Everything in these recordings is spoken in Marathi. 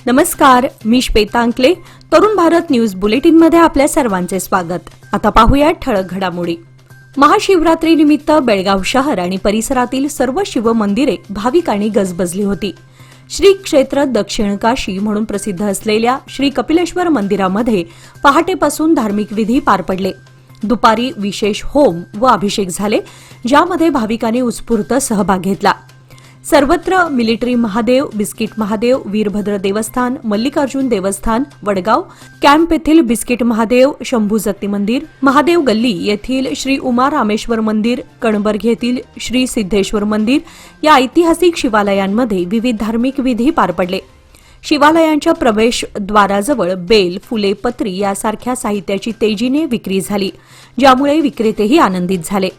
नमस्कार, मी श्वेता अंकले. तरुण भारत न्यूज बुलेटिन मध्ये आपल्या सर्वांचे स्वागत. आता पाहूया ठळक घडामोडी. महाशिवरात्रीनिमित्त बेळगाव शहर आणि परिसरातील सर्व शिव मंदिरे भाविकांनी गजबजली होती. श्री क्षेत्र दक्षिण काशी म्हणून प्रसिद्ध असलेल्या श्री कपिलेश्वर मंदिरामध्ये पहाटेपासून धार्मिक विधी पार पडले. दुपारी विशेष होम व अभिषेक झाले, ज्यामध्ये भाविकांनी उत्स्फूर्त सहभाग घेतला. सर्वत्र मिलिटरी महादेव, बिस्किट महादेव, वीरभद्र देवस्थान, मल्लिकार्जुन देवस्थान, वडगाव कॅम्प येथील बिस्किट महादेव, शंभू जत्ती मंदिर, महादेव गल्ली येथील श्री उमा रामेश्वर मंदिर, कणबर्ग येथील श्री सिद्धेश्वर मंदिर या ऐतिहासिक शिवालयांमध्ये विविध धार्मिक विधी पार पडले. शिवालयांच्या प्रवेशद्वाराजवळ बेल, फुले, पत्री यासारख्या साहित्याची तेजीने विक्री झाली, ज्यामुळे विक्रेतेही आनंदित झाले.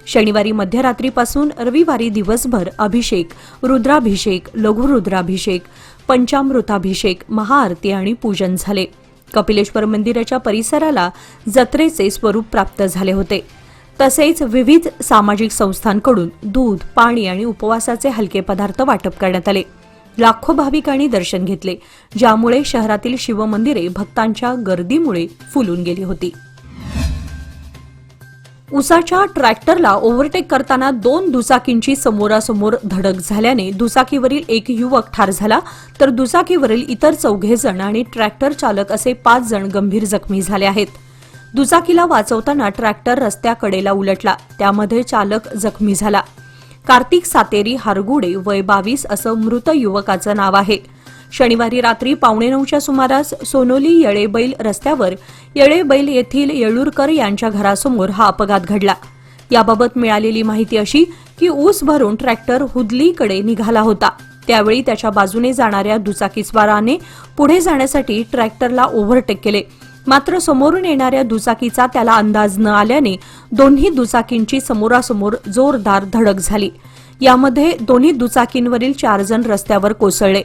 शनिवारी मध्यरात्रीपासून रविवारी दिवसभर अभिषेक, रुद्राभिषेक, लघुरुद्राभिषेक, पंचामृताभिषेक, महाआरती आणि पूजन झाले. कपिलेश्वर मंदिराच्या परिसराला जत्रेचे स्वरूप प्राप्त झाले होते. तसेच विविध सामाजिक संस्थांकडून दूध, पाणी आणि उपवासाचे हलके पदार्थ वाटप करण्यात आले. लाखो भाविकांनी दर्शन घेतले, ज्यामुळे शहरातील शिवमंदिरे भक्तांच्या गर्दीमुळे फुलून गेली होती. उसाच्या ट्रॅक्टरला ओव्हरटेक करताना दोन दुचाकींची समोरासमोर धडक झाल्याने दुचाकीवरील एक युवक ठार झाला, तर दुचाकीवरील इतर 4 जण आणि ट्रॅक्टर चालक असे 5 जण गंभीर जखमी झाले आहेत. दुचाकीला वाचवताना ट्रॅक्टर रस्त्याकडेला उलटला, त्यामध्ये चालक जखमी झाला. कार्तिक सातेरी हारगुडे, वय 22 असं मृत युवकाचं नाव आहे. शनिवारी रात्री 8:45च्या सुमारास सोनोली येळेबैल रस्त्यावर येळेबैल येथील येळूरकर यांच्या घरासमोर हा अपघात घडला. याबाबत मिळालेली माहिती अशी की ऊस भरून ट्रॅक्टर हुदलीकडे निघाला होता. त्यावेळी त्याच्या बाजूने जाणाऱ्या दुचाकीस्वाराने पुढे जाण्यासाठी ट्रॅक्टरला ओव्हरटेक केले, मात्र समोरून येणाऱ्या दुचाकीचा त्याला अंदाज न आल्याने दोन्ही दुचाकींची समोरासमोर जोरदार धडक झाली. यामध्ये दोन्ही दुचाकींवरील 4 जण रस्त्यावर कोसळले.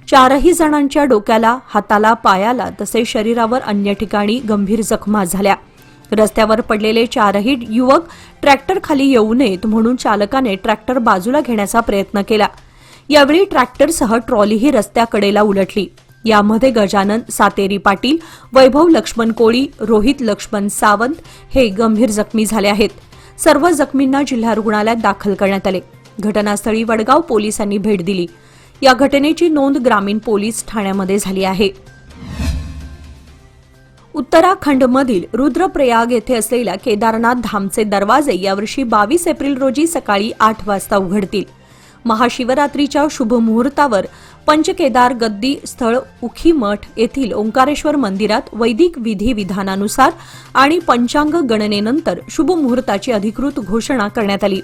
4ही जणांच्या डोक्याला, हाताला, पायाला तसेच शरीरावर अन्य ठिकाणी गंभीर जखमा झाल्या. रस्त्यावर पडलेले 4ही युवक ट्रॅक्टर खाली येऊ नयेत म्हणून चालकाने ट्रॅक्टर बाजूला घेण्याचा प्रयत्न केला. यावेळी ट्रॅक्टरसह ट्रॉलीही रस्त्याकडेला उलटली. यामध्ये गजानन सातेरी पाटील, वैभव लक्ष्मण कोळी, रोहित लक्ष्मण सावंत हे गंभीर जखमी झाले आहेत. सर्व जखमींना जिल्हा रुग्णालयात दाखल करण्यात आले. घटनास्थळी वडगाव पोलिसांनी भेट दिली. या घटनेची नोंद ग्रामीण पोलीस ठाण्यामध्ये झाली आहे. उत्तराखंडमधील रुद्रप्रयाग येथे असलेल्या केदारनाथ धामचे दरवाजे यावर्षी 22 एप्रिल रोजी सकाळी 8 वाजता उघडतील. महाशिवरात्रीच्या शुभ मुहूर्तावर पंचकेदार गद्दी स्थळ उखीमठ येथील ओंकारेश्वर मंदिरात वैदिक विधी विधानानुसार आणि पंचांग गणनेनंतर शुभ मुहूर्ताची अधिकृत घोषणा करण्यात आली.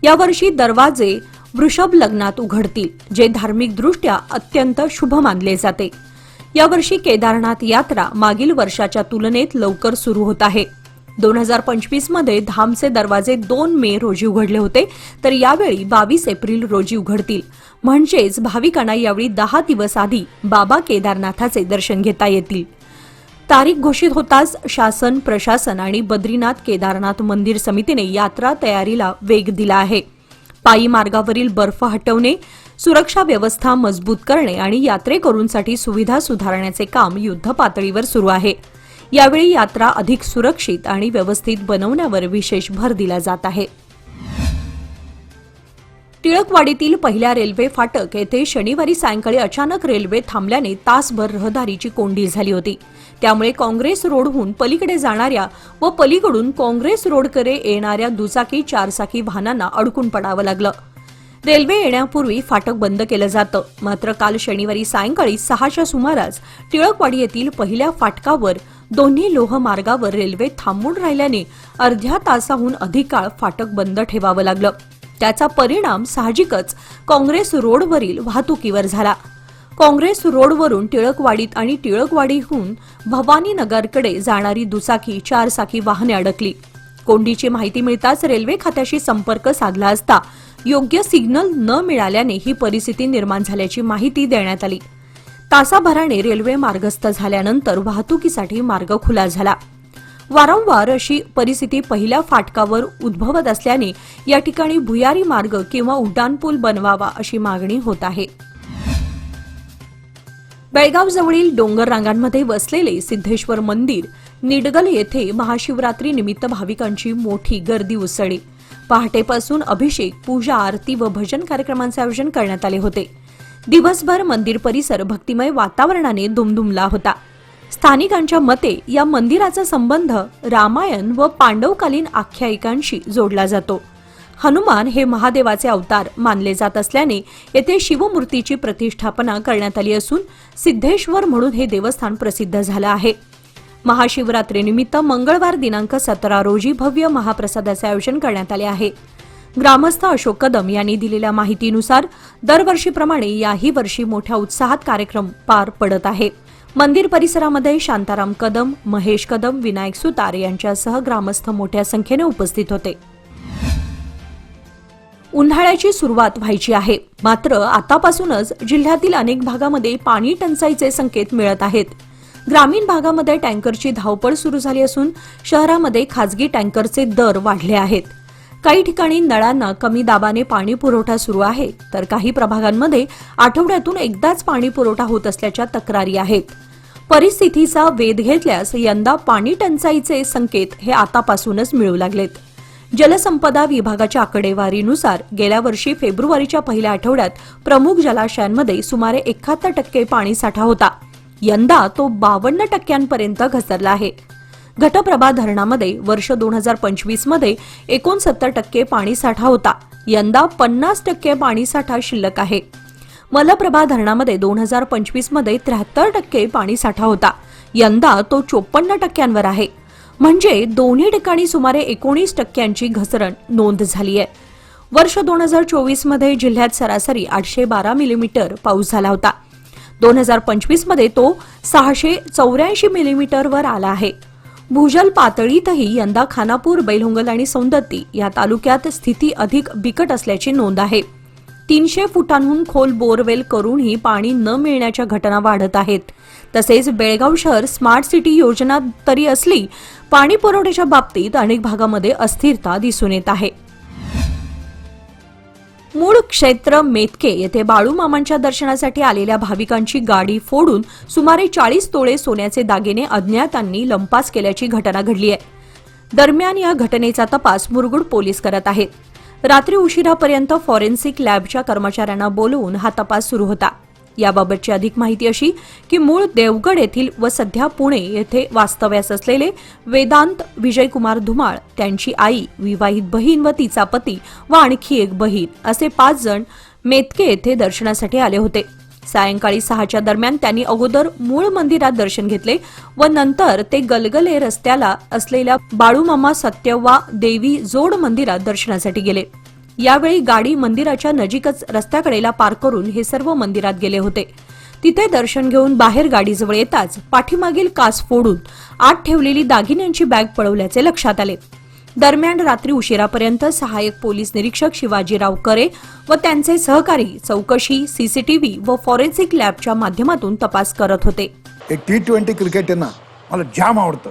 यावर्षी दरवाजे वृषभ लग्नात उघडतील, जे धार्मिकदृष्ट्या अत्यंत शुभ मानले जाते. यावर्षी केदारनाथ यात्रा मागील वर्षाच्या तुलनेत लवकर सुरू होत आहे. 2025 मध्ये धामचे दरवाजे 2 मे रोजी उघडले होते, तर यावेळी 22 एप्रिल रोजी उघडतील. म्हणजेच भाविकांना यावेळी 10 दिवस आधी बाबा केदारनाथाचे दर्शन घेता येतील. तारीख घोषित होताच शासन, प्रशासन आणि बद्रीनाथ केदारनाथ मंदिर समितीने यात्रा तयारीला वेग दिला आहे. पायी मार्गावरील बर्फ हटवणे, सुरक्षा व्यवस्था मजबूत करणे आणि यात्रेकरूंसाठी सुविधा सुधारण्याचे काम युद्धपातळीवर सुरू आहे. यावेळी यात्रा अधिक सुरक्षित आणि व्यवस्थित बनवण्यावर विशेष भर दिला जात आहे. टिळकवाडीतील पहिल्या रेल्वे फाटक येथे शनिवारी सायंकाळी अचानक रेल्वे थांबल्याने तासभर रहदारीची कोंडी झाली होती. त्यामुळे काँग्रेस रोडहून पलीकडे जाणाऱ्या व पलीकडून काँग्रेस रोडकडे येणाऱ्या दुचाकी, 4चाकी वाहनांना अडकून पडावं लागलं. रेल्वे येण्यापूर्वी फाटक बंद केलं जातं, मात्र काल शनिवारी सायंकाळी 6च्या सुमारास टिळकवाडी येथील पहिल्या फाटकावर दोन्ही लोहमार्गावर रेल्वे थांबून राहिल्याने अर्ध्या तासाहून अधिक काळ फाटक बंद ठेवावं लागलं. त्याचा परिणाम साहजिकच काँग्रेस रोडवरील वाहतुकीवर झाला. काँग्रेस रोडवरून टिळकवाडीत आणि टिळकवाडीहून भवानीनगरकडे जाणारी दुचाकी, 4चाकी वाहने अडकली. कोंडीची माहिती मिळताच रेल्वे खात्याशी संपर्क साधला असता योग्य सिग्नल न मिळाल्याने ही परिस्थिती निर्माण झाल्याची माहिती देण्यात आली. तासाभराने रेल्वे मार्गस्थ झाल्यानंतर वाहतुकीसाठी मार्ग खुला झाला. वारंवार अशी परिस्थिती पहिल्या फाटकावर उद्भवत असल्याने या ठिकाणी भुयारी मार्ग किंवा उड्डाणपूल बनवावा अशी मागणी होत आहे. बेळगाव जवळील डोंगर रांगांमध्ये वसलेले सिद्धेश्वर मंदिर निडगल येथे महाशिवरात्री निमित्त भाविकांची मोठी गर्दी उसळली। पहाटेपासून अभिषेक, पूजा, आरती व भजन कार्यक्रमांचे आयोजन करण्यात आले होते। दिवसभर मंदिर परिसर भक्तिमय वातावरणाने दुमदुमला होता। स्थानिकांच्या मते या मंदिराचा संबंध रामायण व पांडवकालीन आख्यायिकांशी जोडला जातो। हनुमान हे महादेवाचे अवतार मानले जात असल्याने येथे शिवमूर्तीची प्रतिष्ठापना करण्यात आली असून सिद्धेश्वर म्हणून हे देवस्थान प्रसिद्ध झाले आहे। महाशिवरात्रीनिमित्त मंगळवार दिनांक 17 रोजी भव्य महाप्रसादाचे आयोजन करण्यात आले आहे। ग्रामस्थ अशोक कदम यांनी दिलेल्या माहितीनुसार दरवर्षीप्रमाणे याही वर्षी मोठ्या उत्साहात कार्यक्रम पार पडत आहे। मंदिर परिसरामध्ये शांताराम कदम, महेश कदम, विनायक सुतार यांच्यासह ग्रामस्थ मोठ्या संख्येने उपस्थित होते। उन्हाळ्याची सुरुवात व्हायची आहे, मात्र आतापासूनच जिल्ह्यातील अनेक भागामध्ये पाणी टंचाईचे संकेत मिळत आहेत। ग्रामीण भागामध्ये टँकरची धावपळ सुरू झाली असून शहरामध्ये खासगी टँकरचे दर वाढले आहेत। काही ठिकाणी नळांना कमी दाबाने पाणी पुरवठा सुरू आहे, तर काही प्रभागांमध्ये आठवड्यातून एकदाच पाणी पुरवठा होत असल्याच्या तक्रारी आहेत। परिस्थितीचा वेध घेतल्यास यंदा पाणी टंचाईचे संकेत हे आतापासूनच मिळू लागलेत। जलसंपदा विभागाच्या आकडेवारीनुसार गेल्या वर्षी फेब्रुवारीच्या पहिल्या आठवड्यात प्रमुख जलाशयांमध्ये सुमारे 71% पाणीसाठा होता। यंदा तो 52% घसरला आहे। घटप्रभा धरणामध्ये वर्ष 2025 मध्ये 69% पाणीसाठा होता, यंदा 50% पाणीसाठा शिल्लक आहे। मलप्रभा धरणामध्ये 2025 मध्ये 73% पाणीसाठा होता, यंदा तो 54% आहे। म्हणजे दोन्ही ठिकाणी सुमारे 19% घसरण नोंद झाली आहे। वर्ष 2024 मध्ये जिल्ह्यात सरासरी 812 मिलीमीटर पाऊस झाला होता। 2025 मध्ये तो 684 मिलीमीटरवर आला आहे। भूजल पातळीतही यंदा खानापूर, बैलहंगल आणि सौंदत्ती या तालुक्यात स्थिती अधिक बिकट असल्याची नोंद आहे। 300 फुटांहून खोल बोरवेल करूनही पाणी न मिळण्याच्या घटना वाढत आहेत। तसेच बेळगाव शहर स्मार्ट सिटी योजना तरी असली, पाणी पुरवठ्याच्या बाबतीत अनेक भागामध्ये अस्थिरता दिसून येत आहे। मूळ क्षेत्र मेतके येथे बाळूमामांच्या दर्शनासाठी आलेल्या भाविकांची गाडी फोडून सुमारे 40 तोळे सोन्याचे दागिने अज्ञातांनी लंपास केल्याची घटना घडली आहे। दरम्यान या घटनेचा तपास मुरगुड पोलीस करत आहेत। रात्री उशिरापर्यंत फॉरेन्सिक लॅबच्या कर्मचाऱ्यांना बोलवून हा तपास सुरू होता। याबाबतची अधिक माहिती अशी की मूळ देवगड येथील व सध्या पुणे येथे वास्तव्यास असलेले वेदांत विजयकुमार धुमाळ, त्यांची आई, विवाहित बहीण व तिचा पती व आणखी एक बहीण असे 5 जण मेतके येथे दर्शनासाठी आले होते। सायंकाळी 6च्या दरम्यान त्यांनी अगोदर मूळ मंदिरात दर्शन घेतले व नंतर ते गलगले रस्त्याला असलेल्या बाळूमामा सत्यव्वा देवी जोड मंदिरात दर्शनासाठी गेले। यावेळी गाडी मंदिराच्या नजीकच रस्त्याकडेला पार्क करून हे सर्व मंदिरात गेले होते। तिथे दर्शन घेऊन बाहेर गाडीजवळ येताच पाठीमागील काच फोडून आत ठेवलेली दागिन्यांची बॅग पळवल्याचे लक्षात आले। दरम्यान रात्री उशिरापर्यंत सहाय्यक पोलीस निरीक्षक शिवाजीराव करे व त्यांचे सहकारी चौकशी, सीसीटीव्ही व फॉरेन्सिक लॅबच्या माध्यमातून तपास करत होते। एक T20 क्रिकेट आहे ना, मला जाम आवडतं,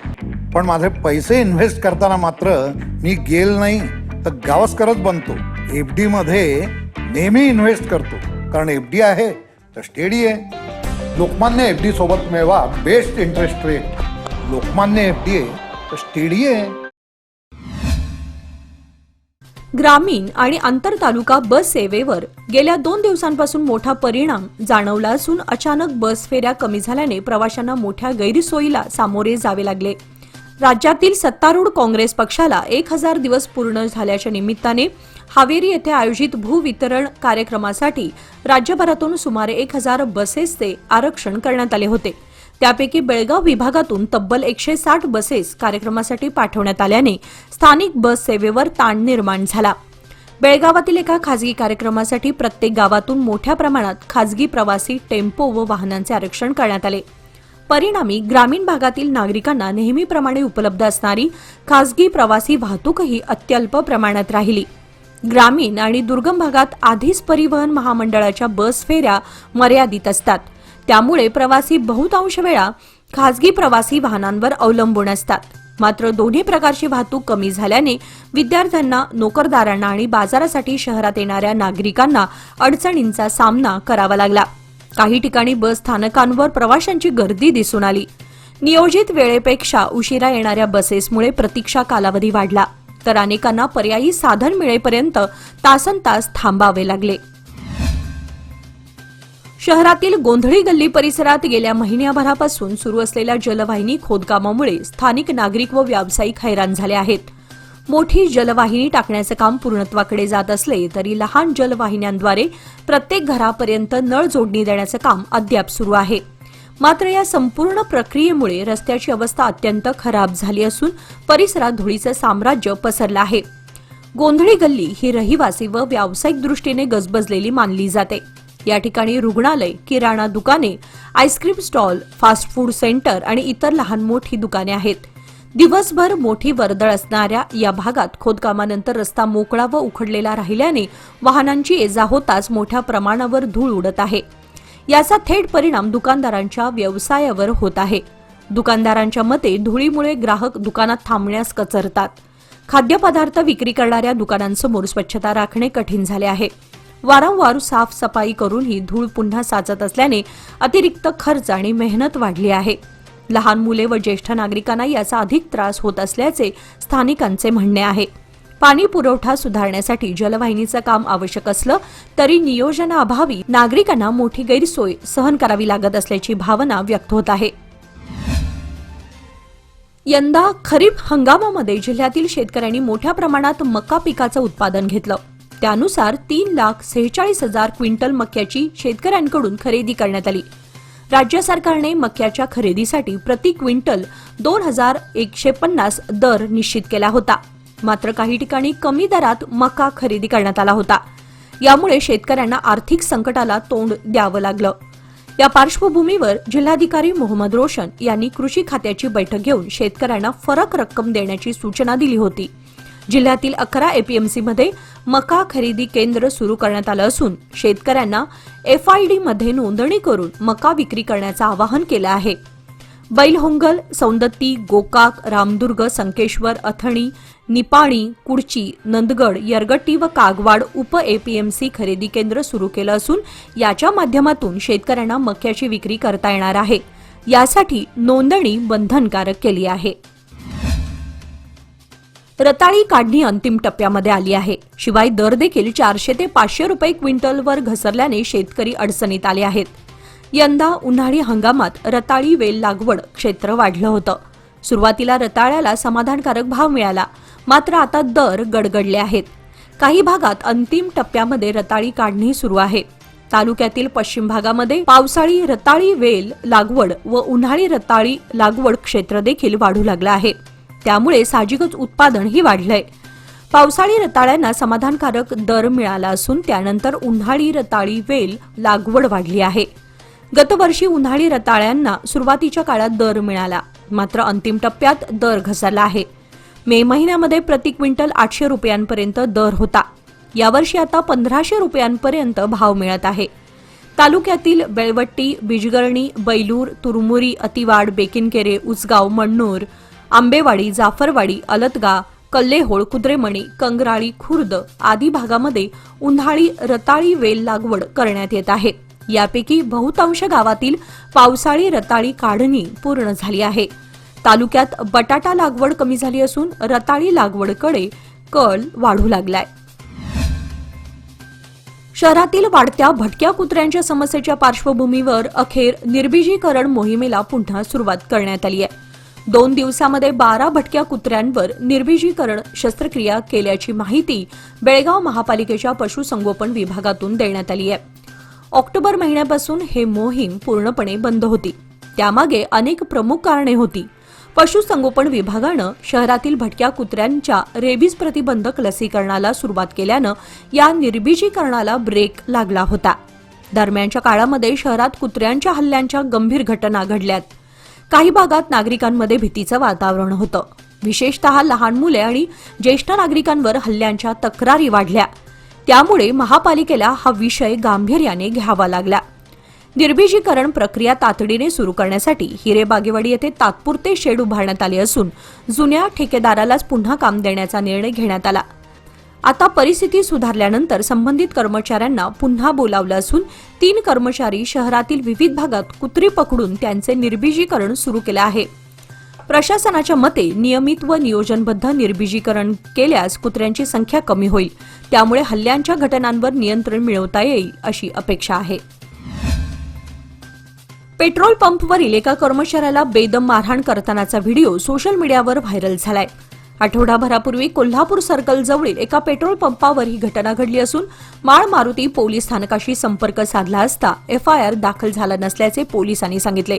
पण माझे पैसे इन्व्हेस्ट करताना मात्र मी गेल नाही तर गावस्करच बनतो। FD मध्ये नेहमी इन्व्हेस्ट करतो, कारण FD आहे तर स्टेडी आहे। लोकमान्य FD सोबत मिळवा best interest rate. Lokmanya FD आहे तर स्टेडी आहे। ग्रामीण आणि आंतरतालुका बस सेवेवर गेल्या 2 दिवसांपासून मोठा परिणाम जाणवला असून अचानक बस फेऱ्या कमी झाल्याने प्रवाशांना मोठ्या गैरसोयीला सामोरे जावे लागले। राज्यातील सत्तारूढ काँग्रेस पक्षाला 1000 दिवस पूर्ण झाल्याच्या निमित्ताने हावेरी येथे आयोजित भूवितरण कार्यक्रमासाठी राज्यभरातून सुमारे 1000 बसेसचे आरक्षण करण्यात आले होते। त्यापैकी बेळगाव विभागातून तब्बल 160 बसेस कार्यक्रमासाठी पाठवण्यात आल्याने स्थानिक बस सेवेवर ताण निर्माण झाला। बेळगावातील एका खासगी कार्यक्रमासाठी प्रत्येक गावातून मोठ्या प्रमाणात खासगी प्रवासी टेम्पो व वाहनांचे आरक्षण करण्यात आले। परिणामी ग्रामीण भागातील नागरिकांना नेहमीप्रमाणे उपलब्ध असणारी खासगी प्रवासी वाहतूकही अत्यल्प प्रमाणात राहिली। ग्रामीण आणि दुर्गम भागात आधीच परिवहन महामंडळाच्या बस फेऱ्या मर्यादित असतात, त्यामुळे प्रवासी बहुतांश वेळा खासगी प्रवासी वाहनांवर अवलंबून असतात। मात्र दोन्ही प्रकारची वाहतूक कमी झाल्याने विद्यार्थ्यांना, नोकरदारांना आणि बाजारासाठी शहरात येणाऱ्या नागरिकांना अडचणींचा सामना करावा लागला। काही ठिकाणी बस स्थानकांवर प्रवाशांची गर्दी दिसून आली. नियोजित वेळेपेक्षा उशिरा येणाऱ्या बसेसमुळे प्रतीक्षा कालावधी वाढला, तर अनेकांना पर्यायी साधन मिळेपर्यंत तासनतास थांबावे लागले. शहरातील गोंधळी गल्ली परिसरात गेल्या महिन्याभरापासून सुरू असलेल्या जलवाहिनी खोदकामामुळे स्थानिक नागरिक व व्यावसायिक हैराण झाले आहेत. मोठी जलवाहिनी टाकण्याचं काम पूर्णत्वाकडे जात असले तरी लहान जलवाहिन्यांद्वारे प्रत्येक घरापर्यंत नळ जोडणी देण्याचं काम अद्याप सुरू आहे. मात्र या संपूर्ण प्रक्रियेमुळे रस्त्याची अवस्था अत्यंत खराब झाली असून परिसरात धुळीचं साम्राज्य पसरलं आहे. गोंधळी गल्ली ही रहिवासी व व्यावसायिक दृष्टीने गजबजलेली मानली जाते. या ठिकाणी रुग्णालय, किराणा दुकाने, ice cream stall, fast food centre आणि इतर लहान मोठी दुकाने आहेत. दिवसभर मोठी वर्दळ असणाऱ्या या भागात खोदकामानंतर रस्ता मोकळा व उखडलेला राहिल्याने वाहनांची ये-जा होताच मोठ्या प्रमाणावर धूळ उडत आहे. याचा थेट परिणाम दुकानदारांच्या व्यवसायावर होत आहे. दुकानदारांच्या मते धुळीमुळे ग्राहक दुकानात थांबण्यास कचरतात. खाद्यपदार्थ विक्री करणाऱ्या दुकानांसमोर स्वच्छता राखणे कठीण झाले आहे. वारंवार साफसफाई करूनही धूळ पुन्हा साचत असल्याने अतिरिक्त खर्च आणि मेहनत वाढली आहे. लहान मुले व ज्येष्ठ नागरिकांना याचा अधिक त्रास होत असल्याचे स्थानिकांचे म्हणणे आहे. पाणी पुरवठा सुधारण्यासाठी जलवाहिनीचं काम आवश्यक असलं तरी नियोजनाअभावी नागरिकांना मोठी गैरसोय सहन करावी लागत असल्याची भावना व्यक्त होत आहे. यंदा खरीप हंगामामध्ये जिल्ह्यातील शेतकऱ्यांनी मोठ्या प्रमाणात मका पिकाचं उत्पादन घेतलं. त्यानुसार 3,46,000 क्विंटल मक्याची शेतकऱ्यांकडून खरेदी करण्यात आली. राज्य सरकारने मक्याच्या खरेदीसाठी प्रति क्विंटल 2,150 दर निश्चित केला होता. मात्र काही ठिकाणी कमी दरात मका खरेदी करण्यात आला होता. यामुळे शेतकऱ्यांना आर्थिक संकटाला तोंड द्यावं लागलं. या पार्श्वभूमीवर जिल्हाधिकारी मोहम्मद रोशन यांनी कृषी खात्याची बैठक घेऊन शेतकऱ्यांना फरक रक्कम देण्याची सूचना दिली होती. जिल्ह्यातील 11 एपीएमसीमध्ये मका खरेदी केंद्र सुरू करण्यात आलं असून शेतकऱ्यांना FID मध्ये नोंदणी करून मका विक्री करण्याचं आवाहन केलं आहे. बैलहोंगल, सौंदत्ती, गोकाक, रामदुर्ग, संकेश्वर, अथणी, निपाणी, कुडची, नंदगड, यरगट्टी व कागवाड उप एपीएमसी खरेदी केंद्र सुरू केलं असून याच्या माध्यमातून शेतकऱ्यांना मक्याची विक्री करता येणार आहे. यासाठी नोंदणी बंधनकारक केली आहे. रताळी काढणी अंतिम टप्प्यामध्ये आली आहे. शिवाय दर देखील 400 ते 500 रुपये क्विंटलवर घसरल्याने शेतकरी अडचणीत आले आहेत. यंदा उन्हाळी हंगामात रताळी वेल लागवड क्षेत्र वाढलं होतं. सुरुवातीला रताळ्याला समाधानकारक भाव मिळाला, मात्र आता दर गडगडले आहेत. काही भागात अंतिम टप्प्यामध्ये रताळी काढणी सुरू आहे. तालुक्यातील पश्चिम भागामध्ये पावसाळी रताळी वेल लागवड व उन्हाळी रताळी लागवड क्षेत्र देखील वाढू लागलं आहे. त्यामुळे साहजिकच उत्पादनही वाढलंय. पावसाळी रताळ्यांना समाधानकारक दर मिळाला असून त्यानंतर उन्हाळी रताळी वेल लागवड वाढली आहे. गतवर्षी उन्हाळी रताळ्यांना सुरुवातीच्या काळात दर मिळाला, मात्र अंतिम टप्प्यात दर घसरला आहे. मे महिन्यामध्ये प्रति क्विंटल 800 रुपयांपर्यंत दर होता. यावर्षी आता 1,500 रुपयांपर्यंत भाव मिळत आहे. तालुक्यातील बेळवट्टी, बिजगर्णी, बैलूर, तुरमुरी, अतिवाड, बेकिनकेरे, उसगाव, मण्णूर, आंबेवाडी, जाफरवाडी, अलतगा, कल्लेहोळ, कुद्रेमणी, कंगराळी, खुर्द आदी भागामध्ये उन्हाळी रताळी वेल लागवड करण्यात येत आहे. यापैकी बहुतांश गावातील पावसाळी रताळी काढणी पूर्ण झाली आहे. तालुक्यात बटाटा लागवड कमी झाली असून रताळी लागवडकडे कल वाढू लागलाय. शहरातील वाढत्या भटक्या कुत्र्यांच्या समस्येच्या पार्श्वभूमीवर अखेर निर्बीजीकरण मोहिमेला पुन्हा सुरुवात करण्यात आली आहे. 2 दिवसामध्ये 12 भटक्या कुत्र्यांवर निर्बीजीकरण शस्त्रक्रिया केल्याची माहिती बेळगाव महापालिकेच्या पशुसंगोपन विभागातून देण्यात आली आहे. ऑक्टोबर महिन्यापासून हे मोहीम पूर्णपणे बंद होती. त्यामागे अनेक प्रमुख कारणे होती. पशुसंगोपन विभागानं शहरातील भटक्या कुत्र्यांच्या रेबीज प्रतिबंधक लसीकरणाला सुरुवात केल्यानं या निर्बीजीकरणाला ब्रेक लागला होता. दरम्यानच्या काळामध्ये शहरात कुत्र्यांच्या हल्ल्यांच्या गंभीर घटना घडल्यात. काही भागात नागरिकांमध्ये भीतीचं वातावरण होतं. विशेषतः लहान मुले आणि ज्येष्ठ नागरिकांवर हल्ल्यांच्या तक्रारी वाढल्या. त्यामुळे महापालिकेला हा विषय गांभीर्याने घ्यावा लागला. निर्बीजीकरण प्रक्रिया तातडीने सुरू करण्यासाठी हिरेबागेवाडी येथे तात्पुरते शेड उभारण्यात आले असून जुन्या ठेकेदारालाच पुन्हा काम देण्याचा निर्णय घेण्यात आला. आता परिस्थिती सुधारल्यानंतर संबंधित कर्मचाऱ्यांना पुन्हा बोलावलं असून 3 कर्मचारी शहरातील विविध भागात कुत्री पकडून त्यांचे निर्बीजीकरण सुरू केले आहे. प्रशासनाच्या मते नियमित व नियोजनबद्ध निर्बीजीकरण केल्यास कुत्र्यांची संख्या कमी होईल. त्यामुळे हल्ल्यांच्या घटनांवर नियंत्रण मिळवता येईल अशी अपेक्षा आहे. पेट्रोल पंपवरील एका कर्मचाऱ्याला बेदम मारहाण करतानाचा व्हिडिओ सोशल मीडियावर व्हायरल झालाय. आठवडाभरापूर्वी कोल्हापूर सर्कल जवळील एका पेट्रोल पंपावर ही घटना घडली असून माळ मारुती पोलीस स्थानकाशी संपर्क साधला असता FIR दाखल झाला नसल्याचे पोलिसांनी सांगितले.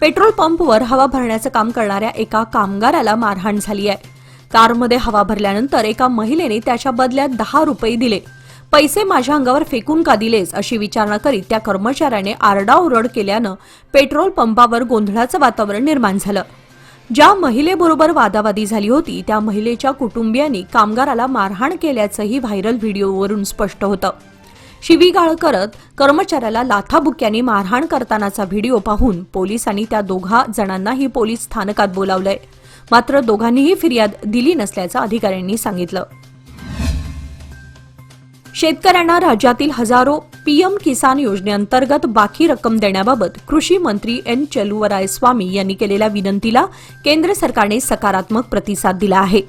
पेट्रोल पंपवर हवा भरण्याचं काम करणाऱ्या एका कामगाराला मारहाण झाली आहे. कारमध्ये हवा भरल्यानंतर एका महिलेने त्याच्या बदल्यात 10 रुपये दिले. पैसे माझ्या अंगावर फेकून का दिलेस अशी विचारणा करीत त्या कर्मचाऱ्याने आरडाओरड केल्यानं पेट्रोल पंपावर गोंधळाचं वातावरण निर्माण झालं. ज्या महिलेबरोबर वादावादी झाली होती त्या महिलेच्या कुटुंबियांनी कामगाराला मारहाण केल्याचंही व्हायरल व्हिडिओवरून स्पष्ट होतं. शिवीगाळ करत कर्मचाऱ्याला लाथाबुक्क्यांनी मारहाण करतानाचा व्हिडिओ पाहून पोलिसांनी त्या दोघा जणांनाही पोलीस स्थानकात बोलावलंय. मात्र दोघांनीही फिर्याद दिली नसल्याचं अधिकाऱ्यांनी सांगितलं. शेतकऱ्यांना राज्यातील हजारो PM किसान योजनेअंतर्गत बाकी रक्कम देण्याबाबत कृषी मंत्री N. चेलुवरायस्वामी यांनी केलेल्या विनंतीला केंद्र सरकारने सकारात्मक प्रतिसाद दिला आहे.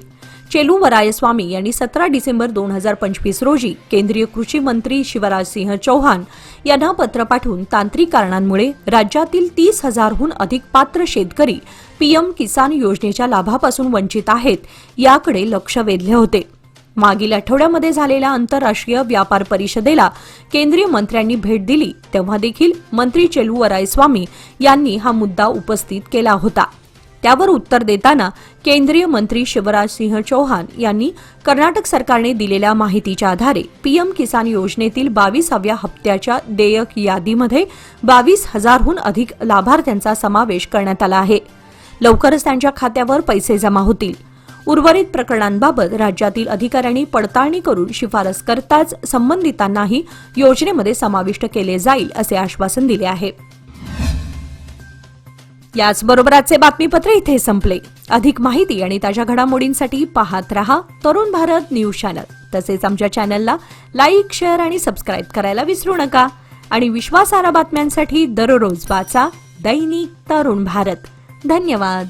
चेलुवरायस्वामी यांनी 17 डिसेंबर 2025 रोजी केंद्रीय कृषी मंत्री शिवराजसिंह चौहान यांना पत्र पाठवून तांत्रिक कारणांमुळे राज्यातील 30,000हून अधिक पात्र शेतकरी PM किसान योजनेच्या लाभापासून वंचित आहेत याकडे लक्ष वेधले होते. मागील आठवड्यामध्ये झालेल्या आंतरराष्ट्रीय व्यापार परिषदेला केंद्रीय मंत्र्यांनी भेट दिली तेव्हा देखील मंत्री चेलुवरायस्वामी यांनी हा मुद्दा उपस्थित केला होता. त्यावर उत्तर देताना केंद्रीय मंत्री शिवराजसिंह चौहान यांनी कर्नाटक सरकारने दिलेल्या माहितीच्या आधारे PM किसान योजनेतील 22व्या हप्त्याच्या देयक यादीमध्ये 22,000हून अधिक लाभार्थ्यांचा समावेश करण्यात आला आहे. लवकरच त्यांच्या खात्यावर पैसे जमा होतील. उर्वरित प्रकरणांबाबत राज्यातील अधिकाऱ्यांनी पडताळणी करून शिफारस करताच संबंधितांनाही योजनेमध्ये समाविष्ट केले जाईल असे आश्वासन दिले आहे. याचबरोबर आजचे बातमीपत्र इथे संपले. अधिक माहिती आणि ताज्या घडामोडींसाठी पाहत रहा तरुण भारत न्यूज चॅनल. तसेच आमच्या चॅनलला लाईक, शेअर आणि सबस्क्राईब करायला विसरू नका. आणि विश्वासार्ह बातम्यांसाठी दररोज वाचा दैनिक तरुण भारत. धन्यवाद.